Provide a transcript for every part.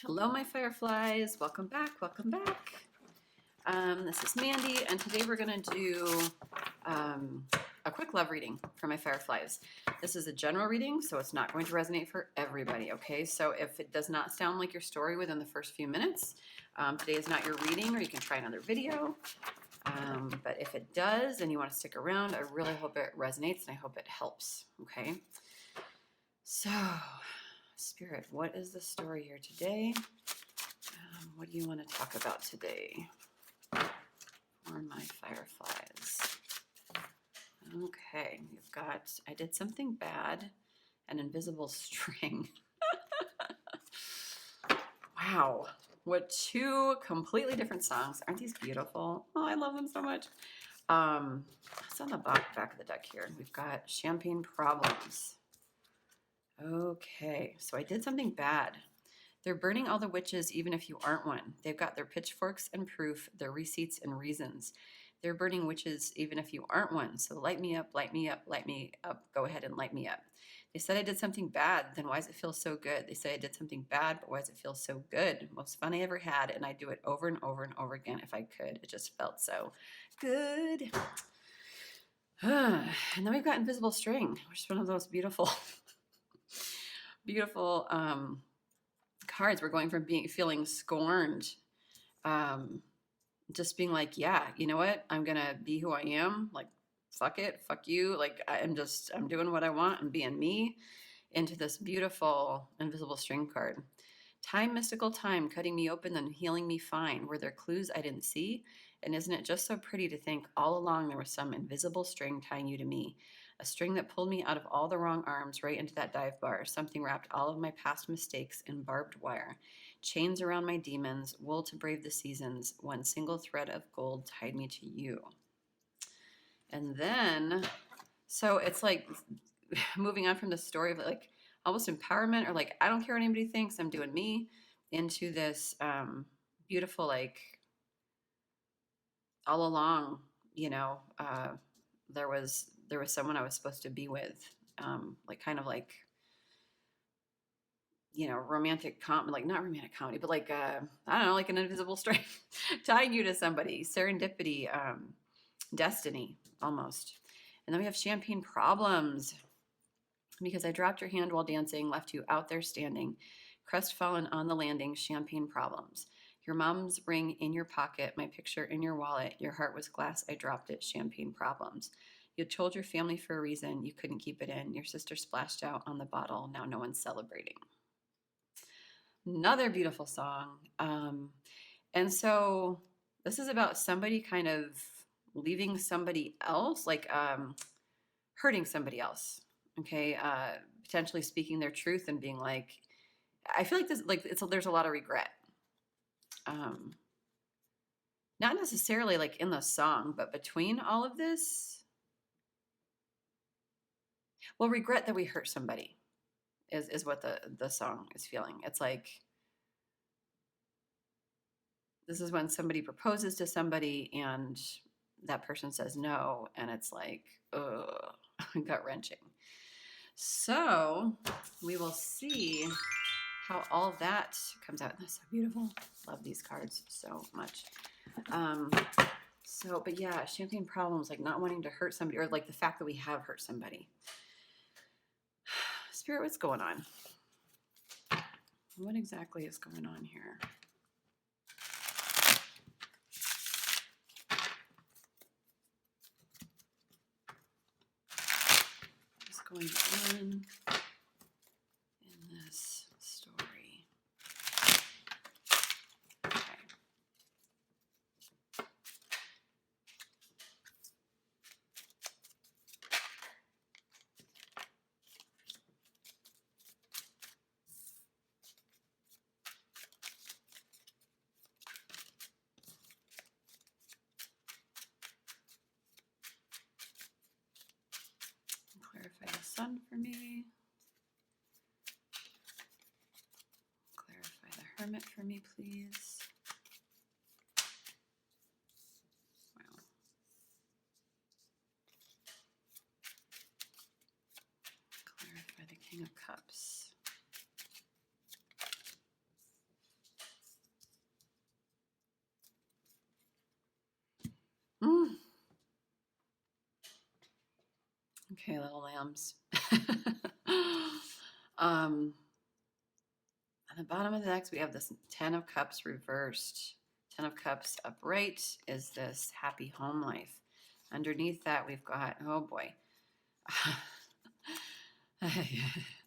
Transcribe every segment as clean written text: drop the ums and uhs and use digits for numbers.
Hello, my fireflies. Welcome back. Welcome back. This is Mandy, and today we're going to do a quick love reading for my fireflies. This is a general reading, so it's not going to resonate for everybody, okay? So if it does not sound like your story within the first few minutes, today is not your reading, or you can try another video. But if it does and you want to stick around, I really hope it resonates and I hope it helps, okay? So, Spirit, what is the story here today? What do you want to talk about today for my fireflies? Okay, you've got, I did something bad, an invisible string. Wow, what two completely different songs. Aren't these beautiful? Oh, I love them so much. It's on the back of the deck here. We've got champagne problems. Okay, so I did something bad. They're burning all the witches even if you aren't one. They've got their pitchforks and proof, their receipts and reasons. They're burning witches even if you aren't one. So light me up, light me up, light me up. Go ahead and light me up. They said I did something bad, then why does it feel so good? They say I did something bad, but why does it feel so good? Most fun I ever had, and I'd do it over and over and over again if I could. It just felt so good. And then we've got invisible string, which is one of those beautiful beautiful cards. We're going from feeling scorned, just being like, yeah, you know what? I'm gonna be who I am. Like, fuck it, fuck you. Like, I'm doing what I want. I'm being me. Into this beautiful invisible string card. Time, mystical time, cutting me open and healing me fine. Were there clues I didn't see? And isn't it just so pretty to think all along there was some invisible string tying you to me? A string that pulled me out of all the wrong arms right into that dive bar. Something wrapped all of my past mistakes in barbed wire. Chains around my demons, wool to brave the seasons. One single thread of gold tied me to you. And then, so it's like moving on from the story of like almost empowerment, or like, I don't care what anybody thinks, I'm doing me, into this beautiful, like, all along, you know, there was someone I was supposed to be with, like, kind of like, you know, like not romantic comedy, but like, I don't know, like an invisible string tying you to somebody, serendipity, destiny, almost. And then we have champagne problems, because I dropped your hand while dancing, left you out there standing, crestfallen on the landing, champagne problems. Your mom's ring in your pocket, my picture in your wallet, your heart was glass, I dropped it, champagne problems. You told your family for a reason, you couldn't keep it in. Your sister splashed out on the bottle, now no one's celebrating. Another beautiful song. And so this is about somebody kind of leaving somebody else, like hurting somebody else. Okay, potentially speaking their truth and being like, I feel like this, like, there's a lot of regret. Not necessarily like in the song, but between all of this, well, regret that we hurt somebody is what the song is feeling. It's like, this is when somebody proposes to somebody and that person says no, and it's like, ugh, gut wrenching. So we will see how all that comes out. That's so beautiful. Love these cards so much. But yeah, champagne problems, like not wanting to hurt somebody, or like the fact that we have hurt somebody. Spirit, what's going on? What exactly is going on here? What's going on in this story? Okay. Clarify the sun for me. Clarify the hermit for me, please. Wow. Clarify the King of Cups. yums. On the bottom of the decks, we have this 10 of Cups reversed. 10 of Cups upright is this happy home life. Underneath that, we've got, oh boy.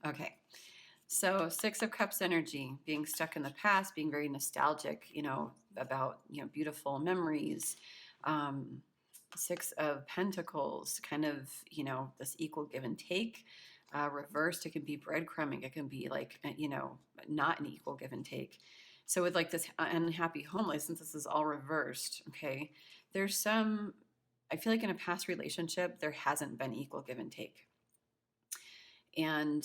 Okay. So 6 of Cups energy, being stuck in the past, being very nostalgic, about, beautiful memories. 6 of Pentacles, kind of, this equal give and take. Reversed, it can be breadcrumbing. It can be like, not an equal give and take. So with like this unhappy home life, since this is all reversed, okay, there's I feel like in a past relationship, there hasn't been equal give and take. And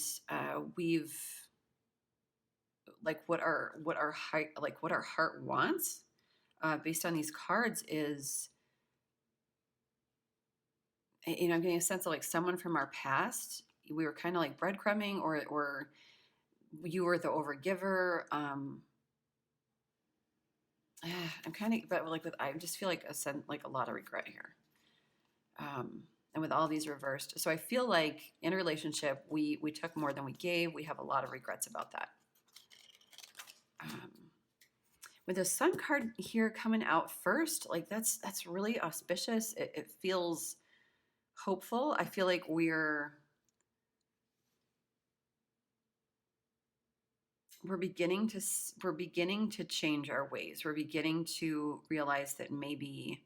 we've, like what our heart wants, based on these cards is, I'm getting a sense of like someone from our past, we were kind of like breadcrumbing, or you were the overgiver. I'm kind of, but like I just feel like a lot of regret here. And with all these reversed, so I feel like in a relationship, we took more than we gave. We have a lot of regrets about that. With the Sun card here coming out first, like that's really auspicious. It feels hopeful. I feel like we're beginning to change our ways. We're beginning to realize that maybe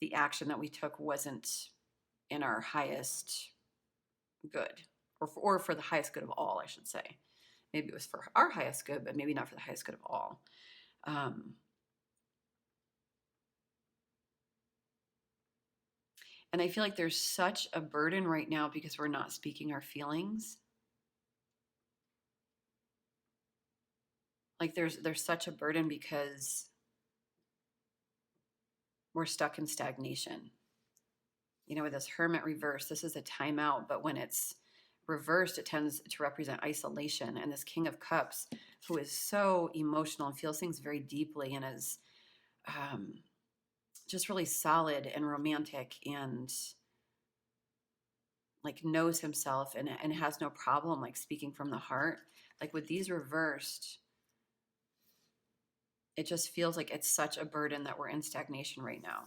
the action that we took wasn't in our highest good, or for the highest good of all, I should say. Maybe it was for our highest good, but maybe not for the highest good of all. And I feel like there's such a burden right now because we're not speaking our feelings. Like there's such a burden because we're stuck in stagnation. With this Hermit reverse, this is a timeout, but when it's reversed, it tends to represent isolation. And this King of Cups, who is so emotional and feels things very deeply and is just really solid and romantic and like knows himself and has no problem like speaking from the heart. Like with these reversed, it just feels like it's such a burden that we're in stagnation right now.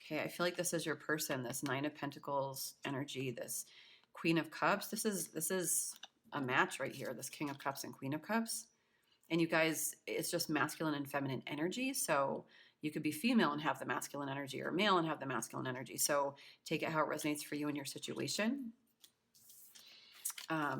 Okay, I feel like this is your person, this 9 of Pentacles energy, this Queen of Cups. This is a match right here, this King of Cups and Queen of Cups. And you guys, it's just masculine and feminine energy. So you could be female and have the masculine energy, or male and have the masculine energy. So take it how it resonates for you in your situation. But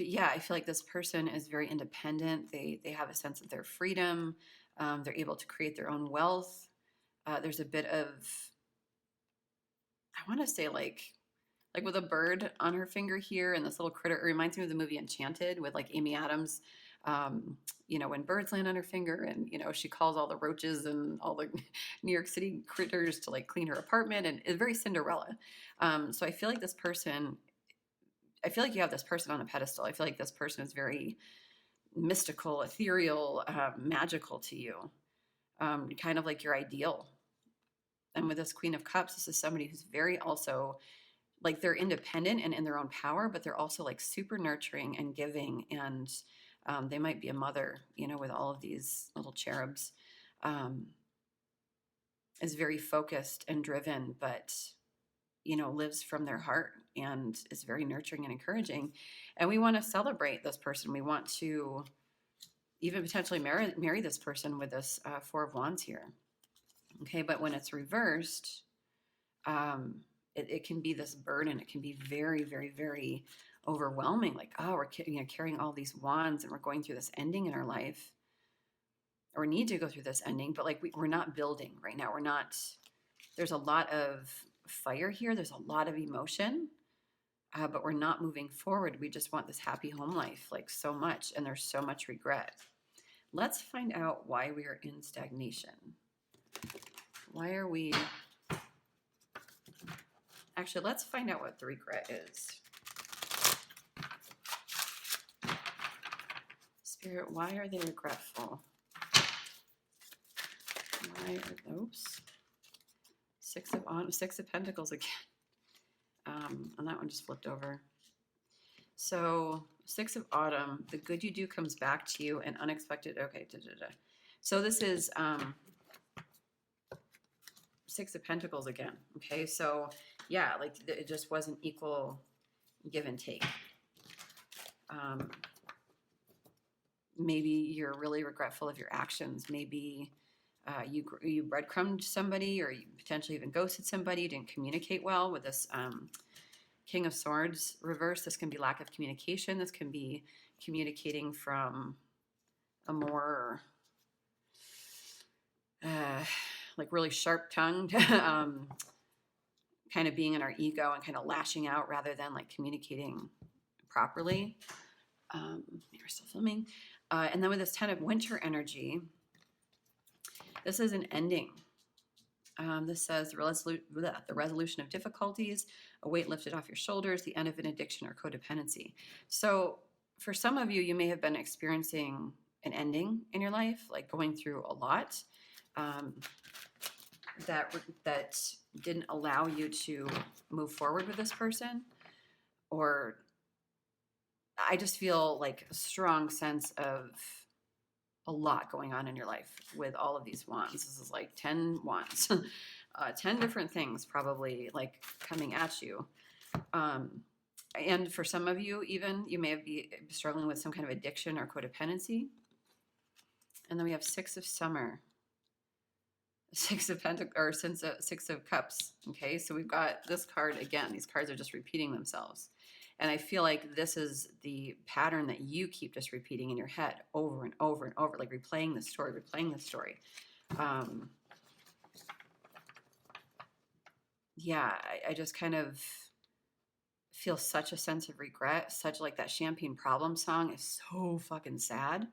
yeah, I feel like this person is very independent. They have a sense of their freedom. They're able to create their own wealth. There's a bit of, I want to say like with a bird on her finger here and this little critter. It reminds me of the movie Enchanted with like Amy Adams. When birds land on her finger and, she calls all the roaches and all the New York City critters to like clean her apartment, and it's very Cinderella. So I feel like you have this person on a pedestal. I feel like this person is very mystical, ethereal, magical to you, kind of like your ideal. And with this Queen of Cups, this is somebody who's very also like, they're independent and in their own power, but they're also like super nurturing and giving. And they might be a mother, with all of these little cherubs, is very focused and driven, but lives from their heart and is very nurturing and encouraging. And we want to celebrate this person. We want to even potentially marry this person with this 4 of Wands here. Okay, but when it's reversed, it can be this burden. It can be very, very, very overwhelming. Like, oh, we're carrying all these wands and we're going through this ending in our life, or need to go through this ending, but like we're not building right now. There's a lot of fire here. There's a lot of emotion, but we're not moving forward. We just want this happy home life like so much, and there's so much regret. Let's find out why we are in stagnation. Why are we... Actually, let's find out what the regret is. Spirit, why are they regretful? Oops. Six of Pentacles again. And that one just flipped over. So 6 of Autumn, the good you do comes back to you and unexpected. Okay. So this is 6 of Pentacles again. Okay. So yeah, like it just wasn't equal give and take. Maybe you're really regretful of your actions. Maybe you breadcrumbed somebody, or you potentially even ghosted somebody. You didn't communicate well with this King of Swords reverse. This can be lack of communication. This can be communicating from a more like really sharp-tongued, kind of being in our ego and kind of lashing out rather than like communicating properly. We're still filming. And then with this 10 of Winter energy, this is an ending. This says the resolution of difficulties, a weight lifted off your shoulders, the end of an addiction or codependency. So for some of you, you may have been experiencing an ending in your life, like going through a lot that didn't allow you to move forward with this person. Or I just feel like a strong sense of a lot going on in your life with all of these wands. This is like 10 wands, 10 different things probably like coming at you. And for some of you, even you may be struggling with some kind of addiction or codependency. And then we have 6 of Summer, 6 of Pentacles, or 6 of Cups. Okay, so we've got this card again. These cards are just repeating themselves. And I feel like this is the pattern that you keep just repeating in your head over and over and over, like replaying the story, Yeah, I just kind of feel such a sense of regret, such like that Champagne Problem song is so fucking sad.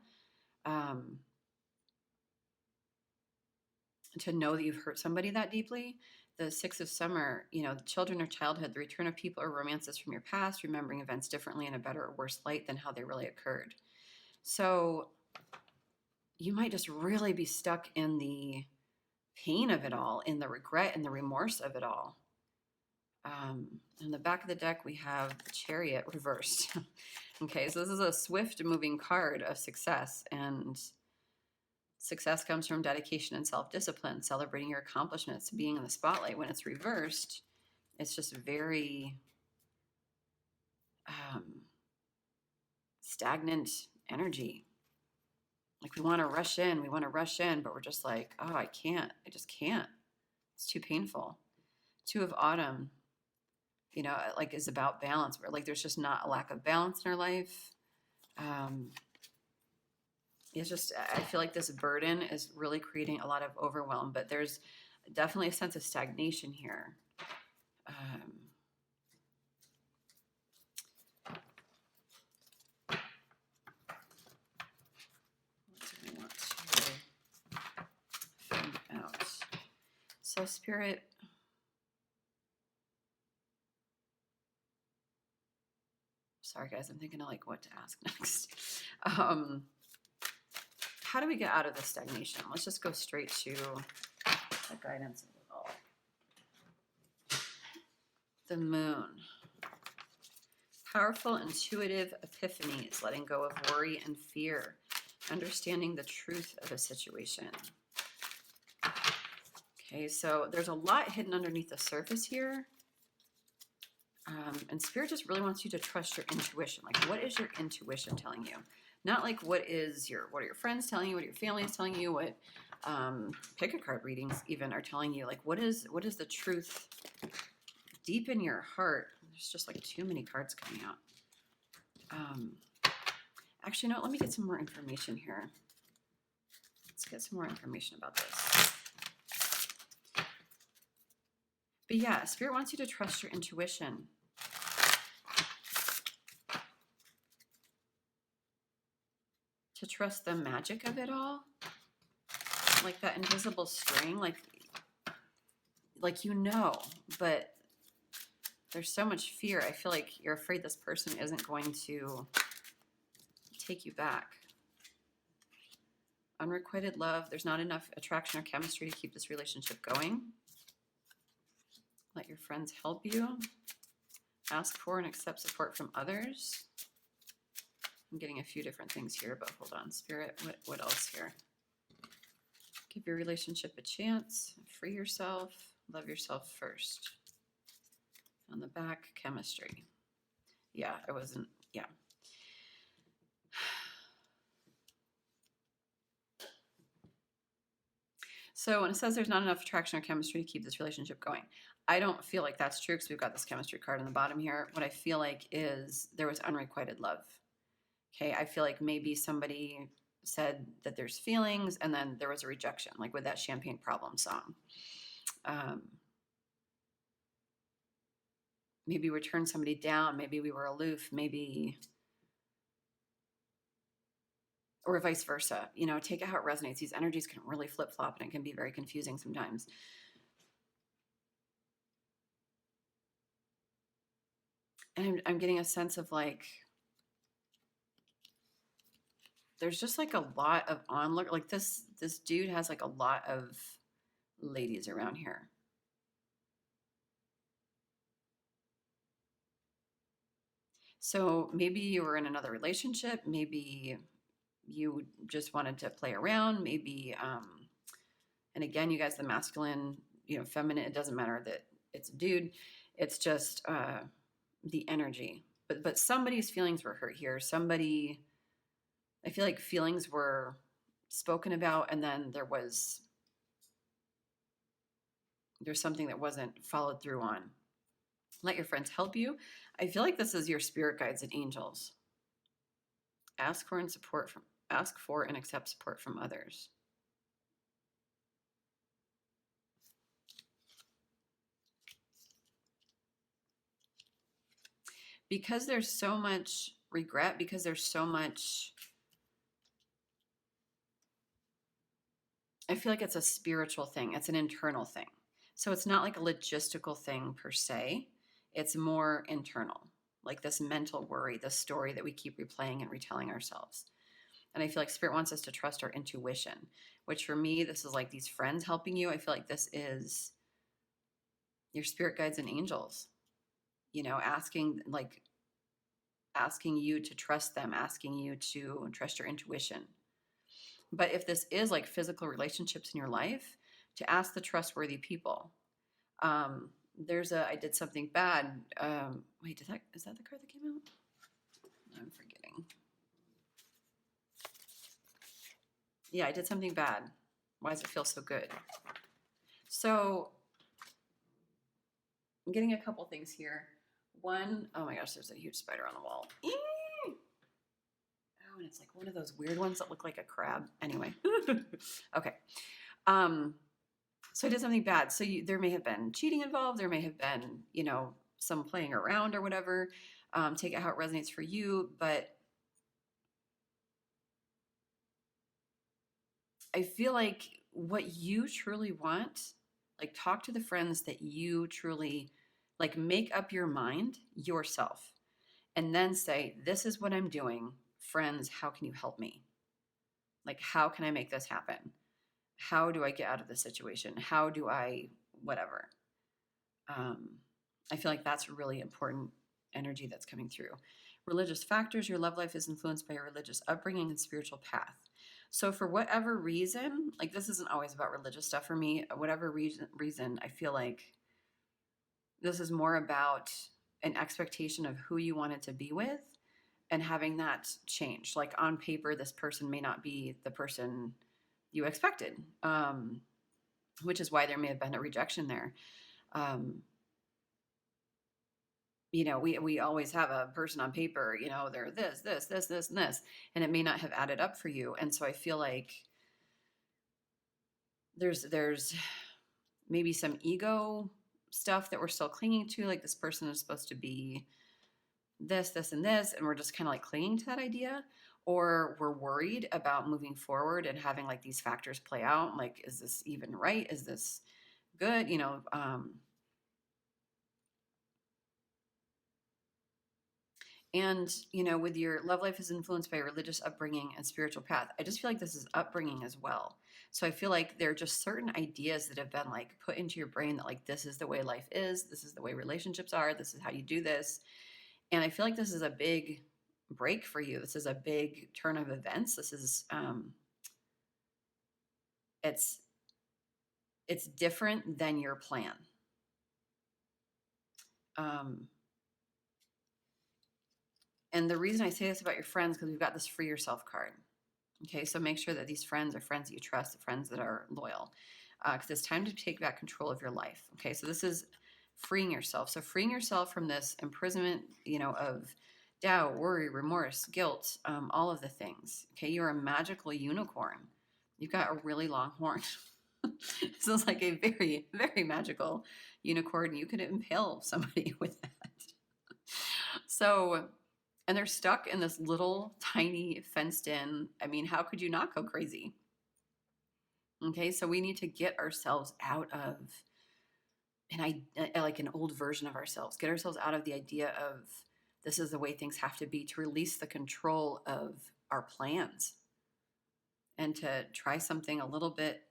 To know that you've hurt somebody that deeply. The 6 of Summer, you know, the children or childhood, the return of people or romances from your past, remembering events differently in a better or worse light than how they really occurred. So you might just really be stuck in the pain of it all, in the regret and the remorse of it all. In the back of the deck, we have the Chariot reversed. Okay, so this is a swift moving card of success, and success comes from dedication and self-discipline, celebrating your accomplishments, being in the spotlight. When it's reversed, it's just very stagnant energy. Like we want to rush in, but we're just like, oh, I just can't. It's too painful. 2 of Autumn, you know, like is about balance, where like there's just not a lack of balance in our life. It's just, I feel like this burden is really creating a lot of overwhelm, but there's definitely a sense of stagnation here. What do we want to find out? So Spirit, sorry guys, I'm thinking of like what to ask next. How do we get out of this stagnation? Let's just go straight to the guidance of it all. The Moon. Powerful, intuitive epiphanies, letting go of worry and fear, understanding the truth of a situation. Okay, so there's a lot hidden underneath the surface here. And Spirit just really wants you to trust your intuition. Like, what is your intuition telling you? Not like what are your friends telling you, what your family is telling you, what pick a card readings even are telling you. Like, what is the truth deep in your heart? There's just like too many cards coming out. Actually, no, let me get some more information here. Let's get some more information about this. But yeah, Spirit wants you to trust your intuition. To trust the magic of it all. Like that invisible string, like you know, but there's so much fear. I feel like you're afraid this person isn't going to take you back. Unrequited love. There's not enough attraction or chemistry to keep this relationship going. Let your friends help you. Ask for and accept support from others. I'm getting a few different things here, but hold on. Spirit, what else here? Give your relationship a chance. Free yourself. Love yourself first. On the back, chemistry. Yeah, I wasn't, yeah. So when it says there's not enough attraction or chemistry to keep this relationship going, I don't feel like that's true because we've got this chemistry card on the bottom here. What I feel like is there was unrequited love. Okay, I feel like maybe somebody said that there's feelings and then there was a rejection, like with that Champagne Problem song. Maybe we turned somebody down, maybe we were aloof, maybe, or vice versa. You know, take it how it resonates. These energies can really flip-flop and it can be very confusing sometimes. And I'm getting a sense of like, there's just like a lot of onlook. Like this dude has like a lot of ladies around here. So maybe you were in another relationship. Maybe you just wanted to play around. Maybe, and again, you guys, the masculine, you know, feminine, it doesn't matter that it's a dude. It's just the energy. But somebody's feelings were hurt here. Somebody, I feel like feelings were spoken about and then there's something that wasn't followed through on. Let your friends help you. I feel like this is your spirit guides and angels. Ask for and accept support from others. Because there's so much regret, because there's so much, I feel like it's a spiritual thing. It's an internal thing. So it's not like a logistical thing per se. It's more internal, like this mental worry, this story that we keep replaying and retelling ourselves. And I feel like Spirit wants us to trust our intuition, which for me, this is like these friends helping you. I feel like this is your spirit guides and angels, you know, asking you to trust them, asking you to trust your intuition. But if this is like physical relationships in your life, to ask the trustworthy people. I did something bad. Wait, is that the card that came out? I'm forgetting. Yeah, I did something bad. Why does it feel so good? So I'm getting a couple things here. One, oh my gosh, there's a huge spider on the wall. Oh, and it's like one of those weird ones that look like a crab. Anyway, okay. So I did something bad. So there may have been cheating involved. There may have been, you know, some playing around or whatever. Take it how it resonates for you. But I feel like what you truly want, like talk to the friends that you truly, like make up your mind yourself and then say, this is what I'm doing. Friends, how can you help me? Like, how can I make this happen? How do I get out of this situation? How do I, whatever. I feel like that's really important energy that's coming through. Religious factors, your love life is influenced by your religious upbringing and spiritual path. So for whatever reason, like this isn't always about religious stuff for me, whatever reason, I feel like this is more about an expectation of who you wanted to be with and having that change. Like on paper, this person may not be the person you expected, which is why there may have been a rejection there. You know, we always have a person on paper, you know, they're this, and this, and it may not have added up for you. And so I feel like there's maybe some ego stuff that we're still clinging to. Like this person is supposed to be this, and this, and we're just kind of like clinging to that idea. Or we're worried about moving forward and having like these factors play out. Like, is this even right? Is this good? You know, And, you know, with your love life is influenced by religious upbringing and spiritual path. I just feel like this is upbringing as well. So I feel like there are just certain ideas that have been like put into your brain that like, this is the way life is. This is the way relationships are. This is how you do this. And I feel like this is a big break for you. This is a big turn of events. This is, it's different than your plan. And the reason I say this about your friends, because we've got this free yourself card. Okay, so make sure that these friends are friends that you trust, friends that are loyal, because it's time to take back control of your life. Okay, so this is freeing yourself. So freeing yourself from this imprisonment, you know, of doubt, worry, remorse, guilt, all of the things. Okay, you're a magical unicorn. You've got a really long horn. This is like a very, very magical unicorn. You could impale somebody with that. So, and they're stuck in this little tiny fenced in. I mean, how could you not go crazy? Okay, so we need to get ourselves out of like an old version of ourselves, get ourselves out of the idea of this is the way things have to be, to release the control of our plans and to try something a little bit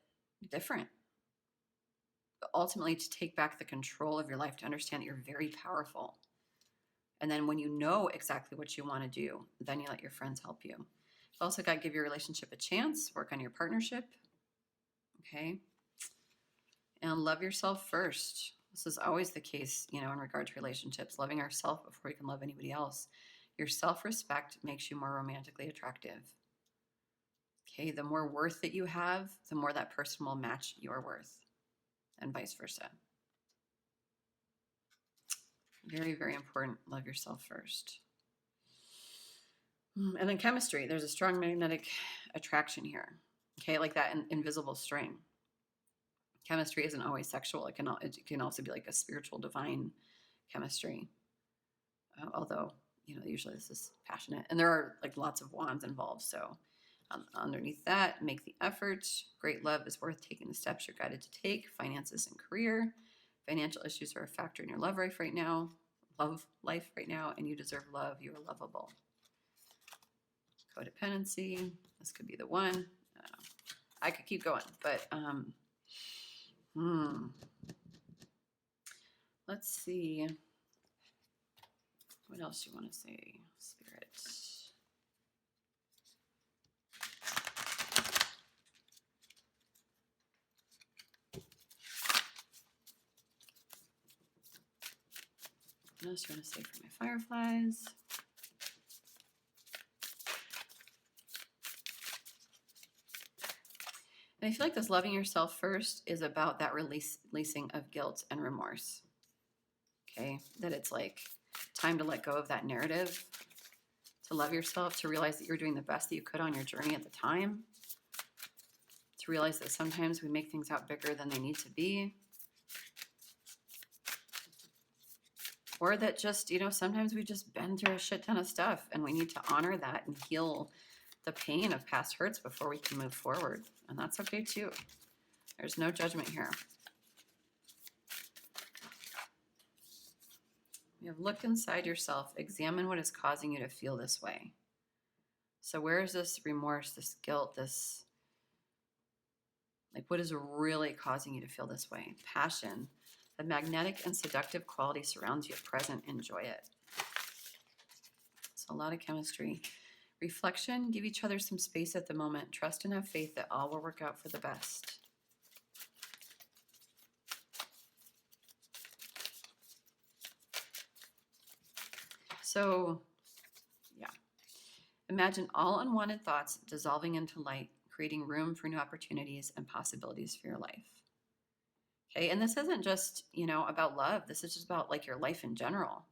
different. But ultimately, to take back the control of your life, to understand that you're very powerful. And then when you know exactly what you want to do, then you let your friends help you. You've also got to give your relationship a chance, work on your partnership. Okay. And love yourself first. This is always the case, you know, in regard to relationships, loving ourselves before we can love anybody else. Your self-respect makes you more romantically attractive. Okay. The more worth that you have, the more that person will match your worth, and vice versa. Very, very important. Love yourself first. And then chemistry. There's a strong magnetic attraction here. Okay, like that invisible string. Chemistry isn't always sexual. It can also be like a spiritual, divine chemistry. Although, you know, usually this is passionate. And there are like lots of wands involved. So underneath that, make the effort. Great love is worth taking the steps you're guided to take. Finances and career. Financial issues are a factor in your love life right now. And you deserve love. You are lovable. Codependency. This could be the one. I could keep going, but let's see. What else do you want to say, Spirit? What else do you want to say for my fireflies? And I feel like this loving yourself first is about that releasing of guilt and remorse. Okay, that it's like time to let go of that narrative, to love yourself, to realize that you're doing the best that you could on your journey at the time, to realize that sometimes we make things out bigger than they need to be. Or that just, you know, sometimes we've just been through a shit ton of stuff and we need to honor that and heal the pain of past hurts before we can move forward. And that's okay too. There's no judgment here. You have look inside yourself, examine what is causing you to feel this way. So where is this remorse, this guilt, this, like what is really causing you to feel this way? Passion. The magnetic and seductive quality surrounds you at present. Enjoy it. So a lot of chemistry. Reflection. Give each other some space at the moment. Trust and have faith that all will work out for the best. So, yeah. Imagine all unwanted thoughts dissolving into light, creating room for new opportunities and possibilities for your life. Okay, and this isn't just, you know, about love. This is just about like your life in general.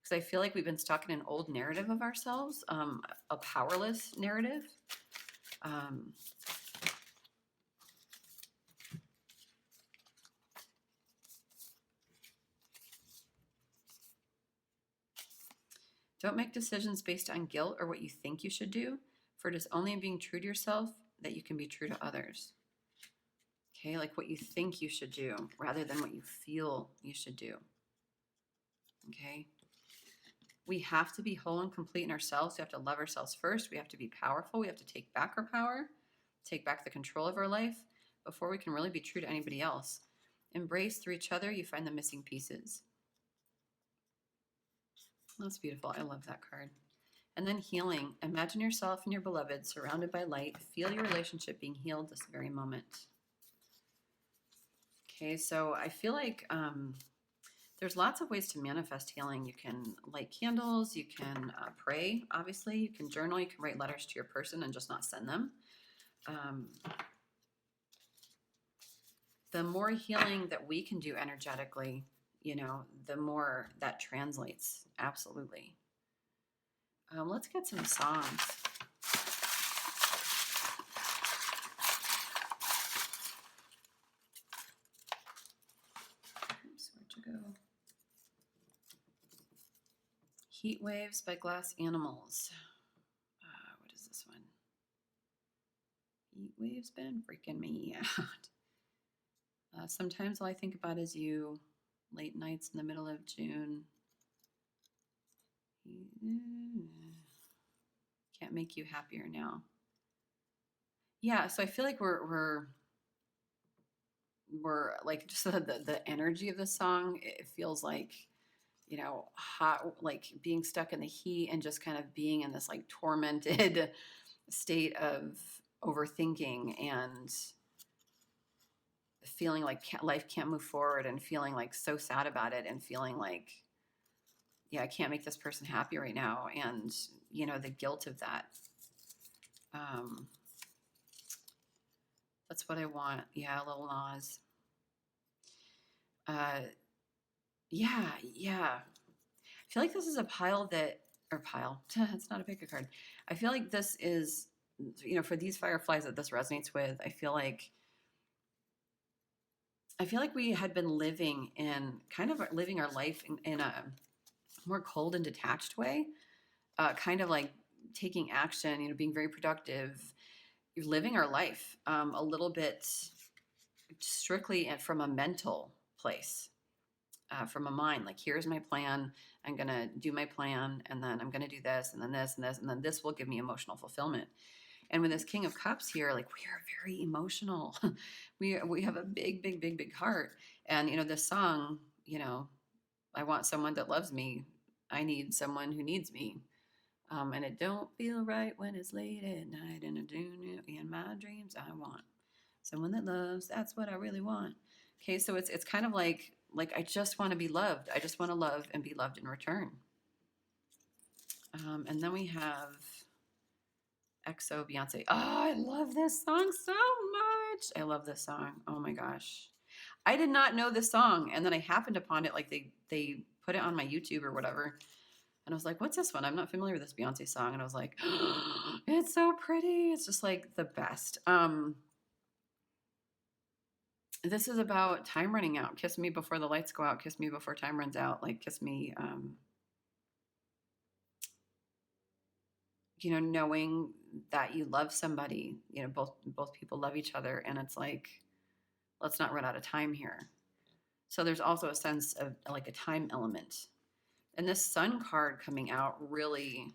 Because I feel like we've been stuck in an old narrative of ourselves, a powerless narrative. Don't make decisions based on guilt or what you think you should do, for it is only in being true to yourself that you can be true to others. Okay, like what you think you should do rather than what you feel you should do. Okay. We have to be whole and complete in ourselves. We have to love ourselves first. We have to be powerful. We have to take back our power, take back the control of our life before we can really be true to anybody else. Embrace through each other, you find the missing pieces. That's beautiful. I love that card. And then healing. Imagine yourself and your beloved surrounded by light. Feel your relationship being healed this very moment. Okay, so I feel like there's lots of ways to manifest healing. You can light candles, you can pray, obviously, you can journal, you can write letters to your person and just not send them. The more healing that we can do energetically, you know, the more that translates. Absolutely. Let's get some songs. Oops, where'd you go? Heat Waves by Glass Animals. What is this one? Heat Waves been freaking me out. Sometimes all I think about is you. Late nights in the middle of June. Can't make you happier now. Yeah, so I feel like we're like just the energy of the song. It feels like, you know, hot, like being stuck in the heat and just kind of being in this like tormented state of overthinking and feeling like life can't move forward and feeling like so sad about it and feeling like, yeah, I can't make this person happy right now. And, you know, the guilt of that. That's what I want. Yeah, a little Nas. Yeah. I feel like this is a pile. It's not a pick a card. I feel like this is, you know, for these fireflies that this resonates with, I feel like we had been living our life in a more cold and detached way, kind of like taking action, you know, being very productive. You're living our life a little bit strictly from a mental place, from a mind. Like, here's my plan. I'm going to do my plan, and then I'm going to do this, and then this, and this, and then this will give me emotional fulfillment. And with this King of Cups here, like, we are very emotional. we have a big heart. And, you know, this song, you know, I want someone that loves me. I need someone who needs me. And it don't feel right when it's late at night and in my dreams I want someone that loves. That's what I really want. Okay, so it's kind of like I just want to be loved. I just want to love and be loved in return. And then we have XO Beyonce. Oh, I love this song so much. I love this song. Oh my gosh. I did not know this song. And then I happened upon it. Like they put it on my YouTube or whatever. And I was like, what's this one? I'm not familiar with this Beyonce song. And I was like, oh, it's so pretty. It's just like the best. This is about time running out. Kiss me before the lights go out. Kiss me before time runs out. Like, kiss me, you know, knowing that you love somebody, you know, both people love each other. And it's like, let's not run out of time here. So there's also a sense of like a time element. And this Sun card coming out, really,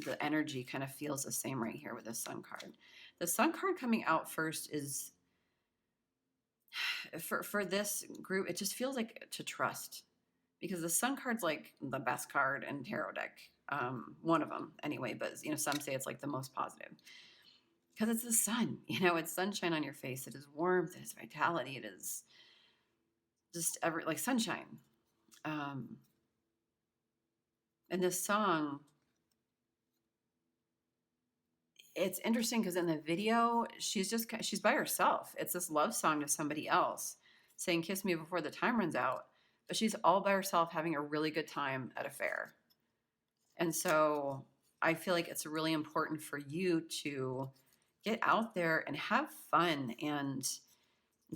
the energy kind of feels the same right here with the Sun card. The Sun card coming out first is, for this group, it just feels like to trust, because the Sun card's like the best card in tarot deck, one of them anyway, but you know, some say it's like the most positive because it's the sun. You know, it's sunshine on your face. It is warmth, it is vitality, it is just like sunshine. And this song, it's interesting because in the video, she's by herself. It's this love song to somebody else saying, kiss me before the time runs out. But she's all by herself having a really good time at a fair. And so I feel like it's really important for you to get out there and have fun and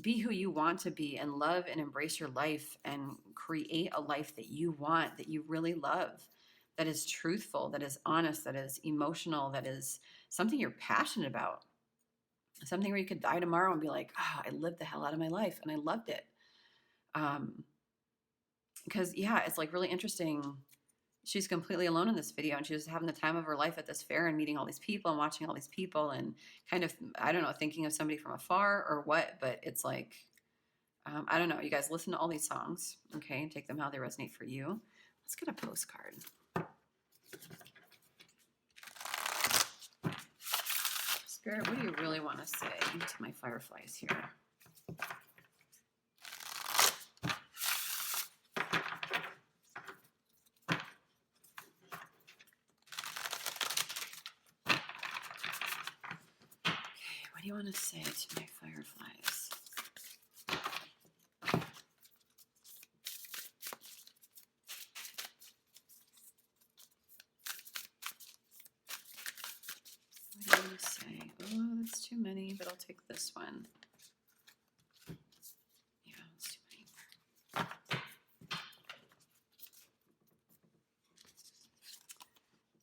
be who you want to be and love and embrace your life and create a life that you want, that you really love, that is truthful, that is honest, that is emotional, that is something you're passionate about, something where you could die tomorrow and be like, oh, I lived the hell out of my life and I loved it. Because yeah, it's like really interesting she's completely alone in this video, and she's having the time of her life at this fair and meeting all these people and watching all these people and kind of, I don't know, thinking of somebody from afar or what, but it's like, I don't know. You guys listen to all these songs, okay, and take them how they resonate for you. Let's get a postcard. Spirit, what do you really want to say to my fireflies here? Okay, what do you want to say to my fireflies? What do you want to say? Oh, that's too many, but I'll take this one. Yeah, that's too many.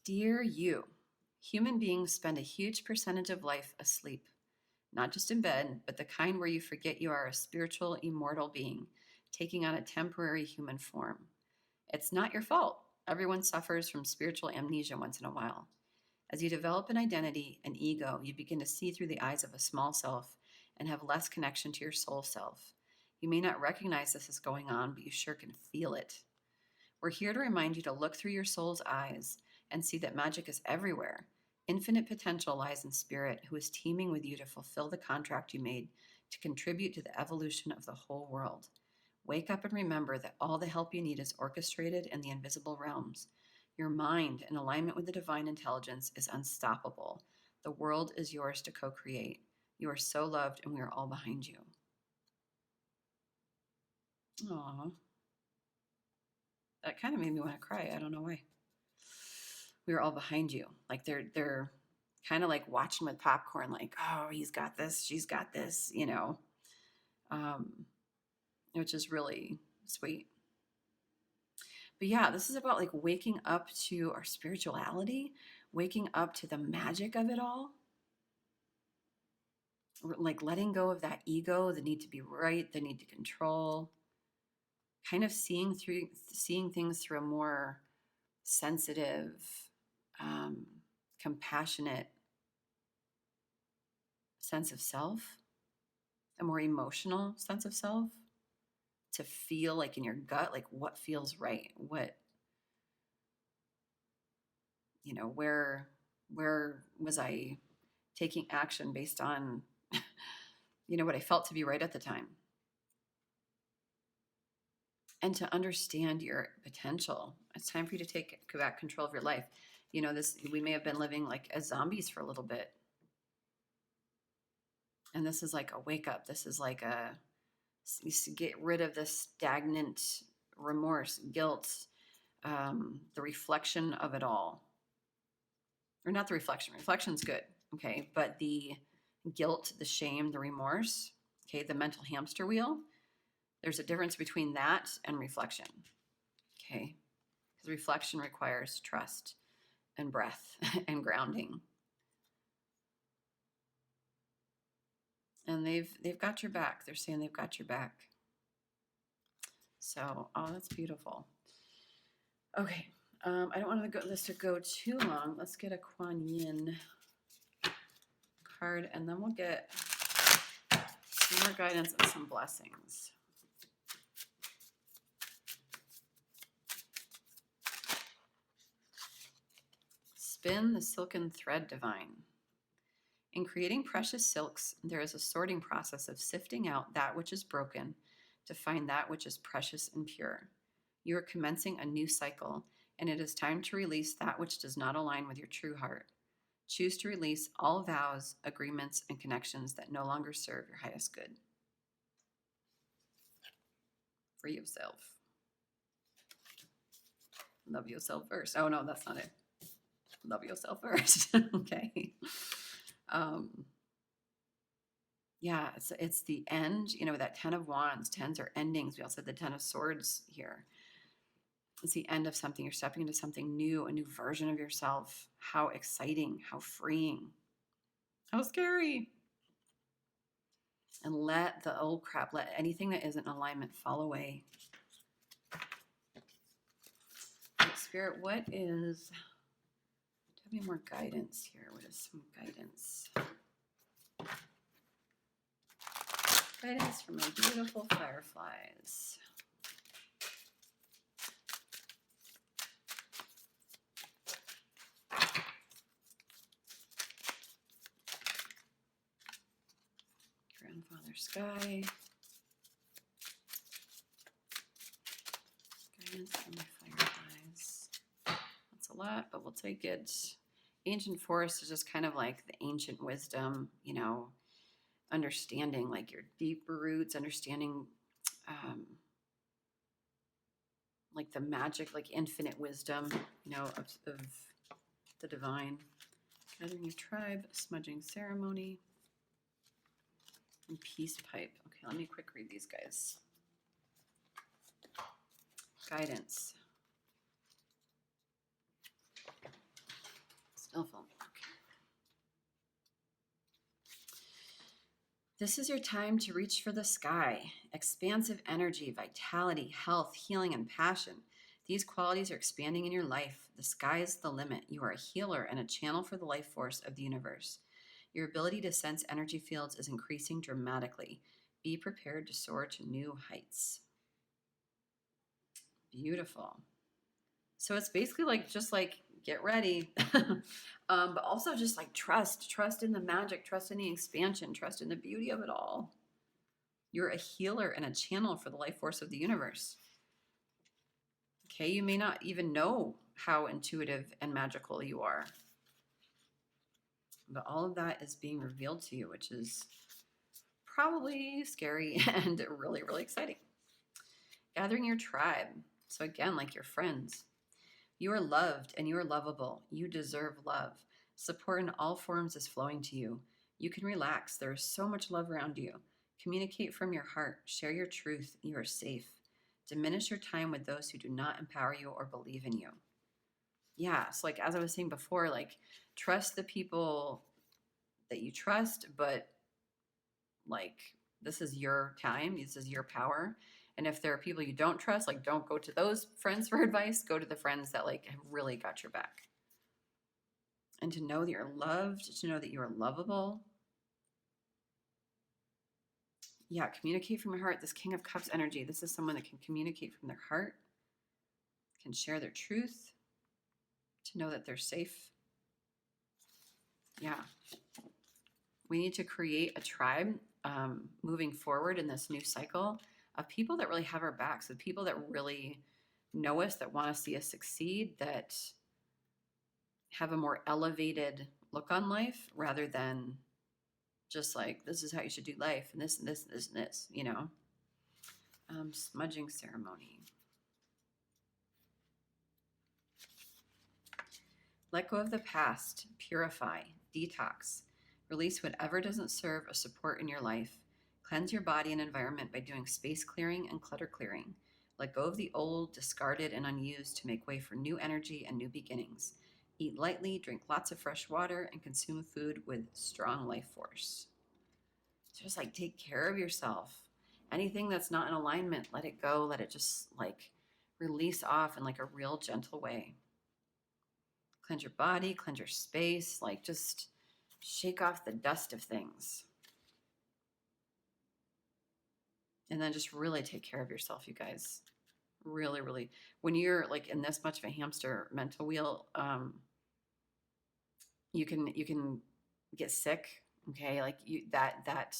Dear you, human beings spend a huge percentage of life asleep. Not just in bed, but the kind where you forget you are a spiritual, immortal being, taking on a temporary human form. It's not your fault. Everyone suffers from spiritual amnesia once in a while. As you develop an identity, an ego, you begin to see through the eyes of a small self and have less connection to your soul self. You may not recognize this is going on, but you sure can feel it. We're here to remind you to look through your soul's eyes and see that magic is everywhere. Infinite potential lies in spirit, who is teaming with you to fulfill the contract you made to contribute to the evolution of the whole world. Wake up and remember that all the help you need is orchestrated in the invisible realms. Your mind, in alignment with the divine intelligence, is unstoppable. The world is yours to co-create. You are so loved, and we are all behind you. Aww. That kind of made me want to cry. I don't know why. We are all behind you. Like they're kind of like watching with popcorn, like, oh, he's got this, she's got this, you know, which is really sweet. But yeah, this is about like waking up to our spirituality, waking up to the magic of it all. Like letting go of that ego, the need to be right, the need to control, kind of seeing things through a more sensitive, compassionate sense of self, a more emotional sense of self, to feel like in your gut, like what feels right, what, you know, where was I taking action based on, you know, what I felt to be right at the time. And to understand your potential. It's time for you to take back control of your life. You know, we may have been living like as zombies for a little bit. And this is like a wake up. This is like get rid of this stagnant remorse, guilt, the reflection of it all. Or not the reflection. Reflection's good, okay? But the guilt, the shame, the remorse, okay, the mental hamster wheel, there's a difference between that and reflection, okay? Because reflection requires trust and breath and grounding. And they've got your back. They're saying they've got your back. So, oh, that's beautiful. Okay, I don't want this to go too long. Let's get a Kuan Yin card, and then we'll get some more guidance and some blessings. Spin the silken thread, divine. In creating precious silks, there is a sorting process of sifting out that which is broken to find that which is precious and pure. You are commencing a new cycle, and it is time to release that which does not align with your true heart. Choose to release all vows, agreements, and connections that no longer serve your highest good. Free yourself. Love yourself first. Oh, no, that's not it. Love yourself first. Okay. Yeah, it's the end, you know, that 10 of Wands. 10s are endings. We also had the 10 of Swords here. It's the end of something. You're stepping into something new, a new version of yourself. How exciting, how freeing, how scary. And let the old crap, let anything that isn't in alignment fall away. Spirit, what is, tell me more guidance here. What is some guidance? Guidance for my beautiful fireflies. Grandfather Sky. Guidance for my fireflies. That's a lot, but we'll take it. Ancient forest is just kind of like the ancient wisdom, you know, understanding like your deep roots, understanding like the magic, like infinite wisdom, you know, of the divine. Gathering your tribe, smudging ceremony, and peace pipe. Okay, let me quick read these guys. Guidance. Still filming. Okay. This is your time to reach for the sky. Expansive energy, vitality, health, healing, and passion. These qualities are expanding in your life. The sky is the limit. You are a healer and a channel for the life force of the universe. Your ability to sense energy fields is increasing dramatically. Be prepared to soar to new heights. Beautiful. So it's basically like, just like, get ready. But also just like trust in the magic, trust in the expansion, trust in the beauty of it all. You're a healer and a channel for the life force of the universe. Okay, you may not even know how intuitive and magical you are, but all of that is being revealed to you, which is probably scary and really, really exciting. Gathering your tribe. So again, like your friends. You are loved and you are lovable. You deserve love. Support in all forms is flowing to you. You can relax. There is so much love around you. Communicate from your heart. Share your truth. You are safe. Diminish your time with those who do not empower you or believe in you. Yeah, so like as I was saying before, like trust the people that you trust, but like this is your time. This is your power. And if there are people you don't trust, like don't go to those friends for advice. Go to the friends that like have really got your back. And to know that you're loved, to know that you are lovable. Yeah, communicate from your heart. This King of Cups energy. This is someone that can communicate from their heart, can share their truth, to know that they're safe. Yeah. We need to create a tribe moving forward in this new cycle of people that really have our backs, of people that really know us, that want to see us succeed, that have a more elevated look on life rather than just like, this is how you should do life, and this and this and this and this, you know. Smudging ceremony. Let go of the past, purify, detox, release whatever doesn't serve or support in your life. Cleanse your body and environment by doing space clearing and clutter clearing. Let go of the old, discarded, and unused to make way for new energy and new beginnings. Eat lightly, drink lots of fresh water, and consume food with strong life force. So just like take care of yourself. Anything that's not in alignment, let it go. Let it just like release off in like a real gentle way. Cleanse your body, cleanse your space, like just shake off the dust of things. And then just really take care of yourself, you guys. Really, really. When you're like in this much of a hamster mental wheel, you can get sick. Okay, like that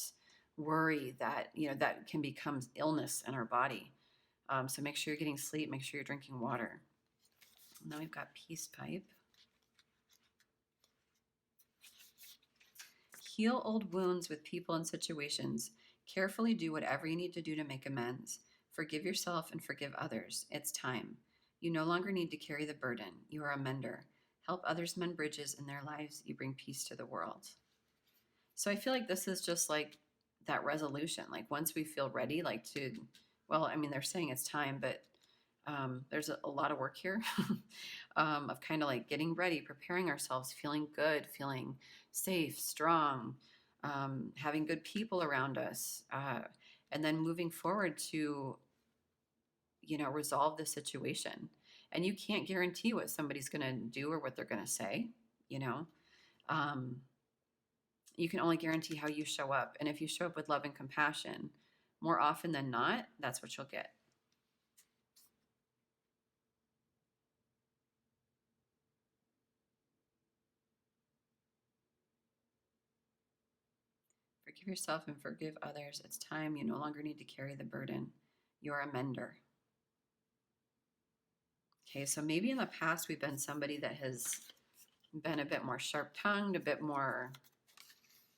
worry, that that can become illness in our body. So make sure you're getting sleep. Make sure you're drinking water. And then we've got peace pipe. Heal old wounds with people and situations. Carefully do whatever you need to do to make amends. Forgive yourself and forgive others. It's time. You no longer need to carry the burden. You are a mender. Help others mend bridges in their lives. You bring peace to the world. So I feel like this is just like that resolution. Like once we feel ready, like to, well, I mean, they're saying it's time, but there's a lot of work here of kind of like getting ready, preparing ourselves, feeling good, feeling safe, strong, having good people around us, and then moving forward to, resolve the situation. And you can't guarantee what somebody's going to do or what they're going to say, you know. You can only guarantee how you show up. And if you show up with love and compassion, more often than not, that's what you'll get. Forgive yourself and forgive others. It's time. You no longer need to carry the burden. You're a mender. Okay, so maybe in the past we've been somebody that has been a bit more sharp-tongued, a bit more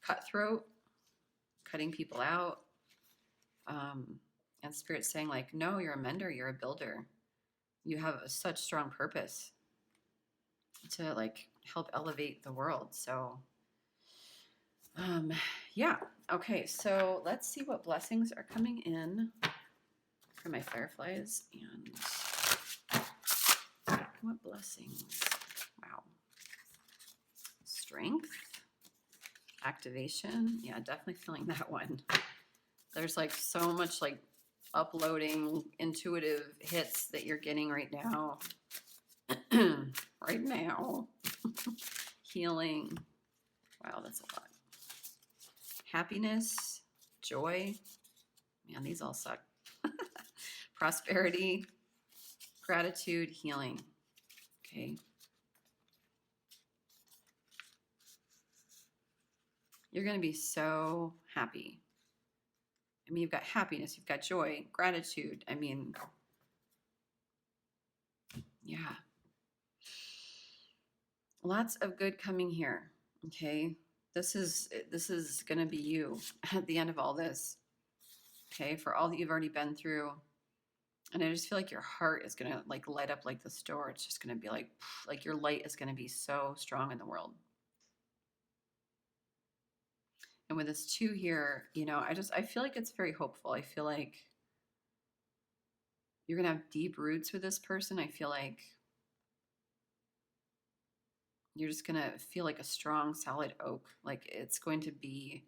cutthroat, cutting people out. And Spirit's saying like, no, you're a mender, you're a builder. You have such strong purpose to like help elevate the world. So yeah. Okay, so let's see what blessings are coming in for my fireflies and what blessings. Wow. Strength, activation. Yeah, definitely feeling that one. There's like so much like uploading intuitive hits that you're getting right now. Right now. Healing. Wow, that's a lot. Happiness, joy. Man, these all suck. Prosperity, gratitude, healing. Okay. You're going to be so happy. I mean, you've got happiness, you've got joy, gratitude. I mean, yeah. Lots of good coming here. Okay. This is going to be you at the end of all this. Okay. For all that you've already been through. And I just feel like your heart is going to like light up like the store. It's just going to be like your light is going to be so strong in the world. And with this 2 here, you know, I feel like it's very hopeful. I feel like you're going to have deep roots with this person. I feel like you're just going to feel like a strong, solid oak. Like it's going to be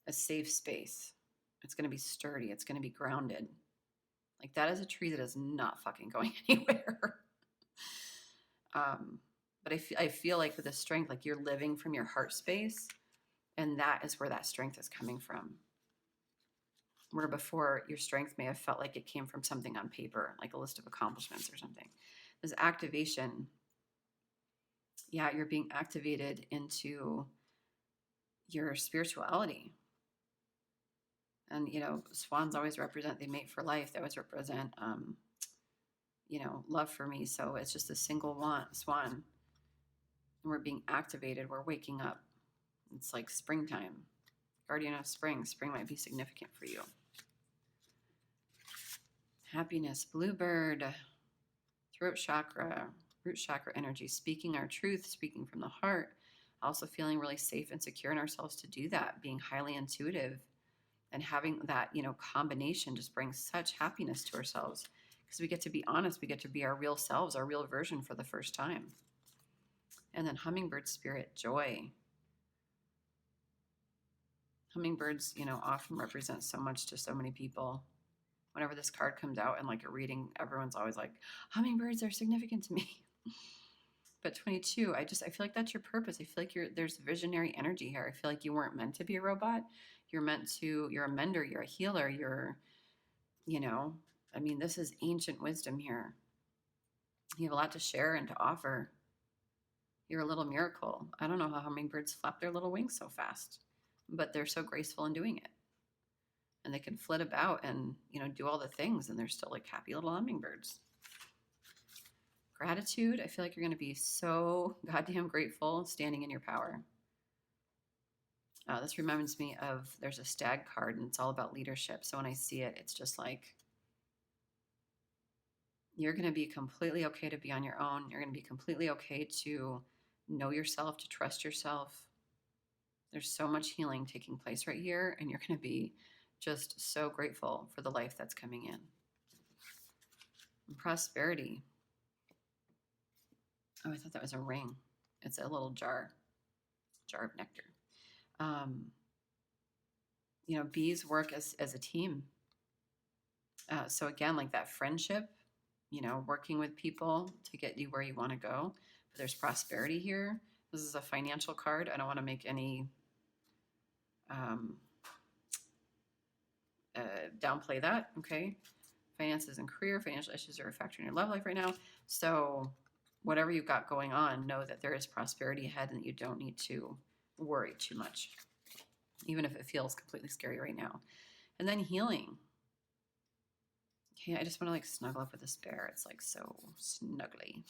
a safe space. It's going to be sturdy. It's going to be grounded. Like that is a tree that is not fucking going anywhere. But I feel like with the strength, like you're living from your heart space, and that is where that strength is coming from. Where before your strength may have felt like it came from something on paper, like a list of accomplishments or something. This activation, yeah, you're being activated into your spirituality. And, you know, swans always represent, they mate for life. They always represent, you know, love for me. So it's just a single swan. And we're being activated. We're waking up. It's like springtime. Guardian of spring. Spring might be significant for you. Happiness, bluebird, throat chakra, root chakra energy, speaking our truth, speaking from the heart. Also feeling really safe and secure in ourselves to do that. Being highly intuitive. And having that, you know, combination just brings such happiness to ourselves because we get to be honest. We get to be our real selves, our real version for the first time. And then hummingbird spirit, joy. Hummingbirds, you know, often represent so much to so many people. Whenever this card comes out in like a reading, everyone's always like, hummingbirds are significant to me. But 22, I feel like that's your purpose. I feel like there's visionary energy here. I feel like you weren't meant to be a robot. You're a mender, you're a healer, you know, I mean, this is ancient wisdom here. You have a lot to share and to offer. You're a little miracle. I don't know how hummingbirds flap their little wings so fast, but they're so graceful in doing it. And they can flit about and, you know, do all the things, and they're still like happy little hummingbirds. Gratitude, I feel like you're going to be so goddamn grateful standing in your power. This reminds me of, there's a stag card and it's all about leadership. So when I see it, it's just like, you're going to be completely okay to be on your own. You're going to be completely okay to know yourself, to trust yourself. There's so much healing taking place right here, and you're going to be just so grateful for the life that's coming in. And prosperity. Oh, I thought that was a ring. It's a little jar of nectar. You know, bees work as a team. So again, like that friendship, you know, working with people to get you where you want to go. But there's prosperity here. This is a financial card. I don't want to make any downplay that. Okay. Finances and career, financial issues are a factor in your love life right now. So whatever you've got going on, know that there is prosperity ahead and that you don't need to worry too much, even if it feels completely scary right now. And then healing. Okay, I just want to like snuggle up with this bear. It's like so snuggly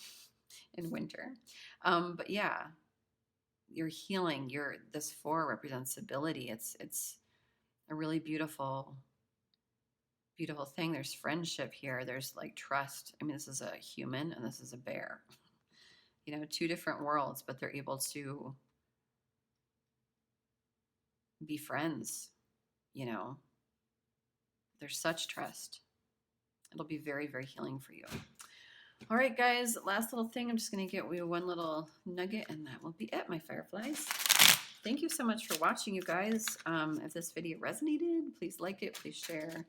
in winter. But yeah, you're healing. This 4 represents stability. It's a really beautiful thing. There's friendship here. There's like trust. I mean, this is a human and this is a bear. You know, 2 different worlds, but they're able to be friends. You know, there's such trust. It'll be very, very healing for you. All right, guys, last little thing. I'm just going to get you one little nugget, and that will be it, my fireflies. Thank you so much for watching, you guys. If this video resonated, please like it, please share,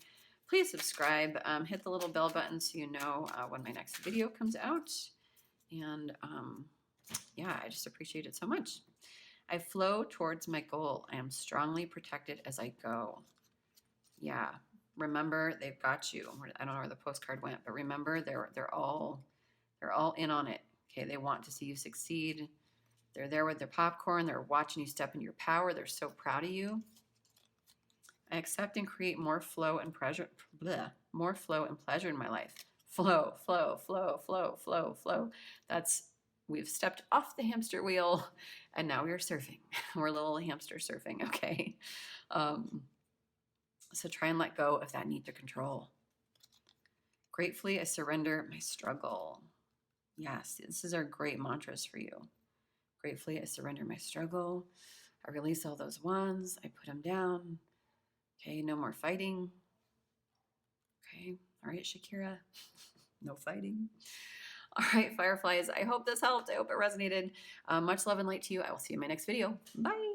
please subscribe. Hit the little bell button so you know when my next video comes out. And yeah, I just appreciate it so much. I flow towards my goal. I am strongly protected as I go. Yeah. Remember, they've got you. I don't know where the postcard went, but remember, they're all in on it. Okay, they want to see you succeed. They're there with their popcorn. They're watching you step into your power. They're so proud of you. I accept and create more flow and pleasure. More flow and pleasure in my life. Flow, flow, flow, flow, flow, flow. We've stepped off the hamster wheel, and now we are surfing. We're a little hamster surfing. Okay. So try and let go of that need to control. Gratefully, I surrender my struggle. Yes, this is our great mantras for you. Gratefully, I surrender my struggle. I release all those wands. I put them down. Okay, no more fighting. Okay, all right, Shakira, no fighting. All right, fireflies, I hope this helped. I hope it resonated. Much love and light to you. I will see you in my next video. Bye.